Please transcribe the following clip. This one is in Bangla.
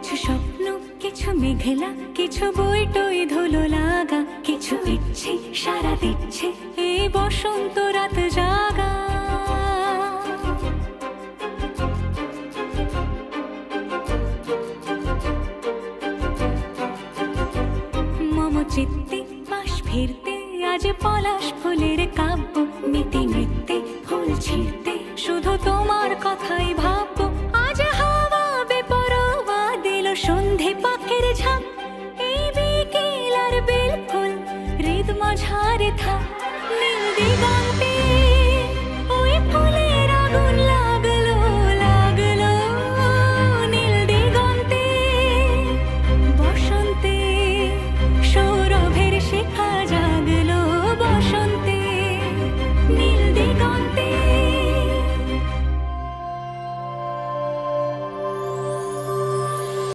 কিছু স্বপ্ন, কিছু মেঘলা, কিছু বই টই ধুলো লাগা, কিছু ইচ্ছে সারা দিচ্ছে এই বসন্ত রাত জাগা। মম চিত্তে পাশ ফিরতে আজ পলাশ ফুলের কাব্য, নীতি নৃত্যে ফুল ছিঁড়তে শুধু তোমার কথাই ভাব।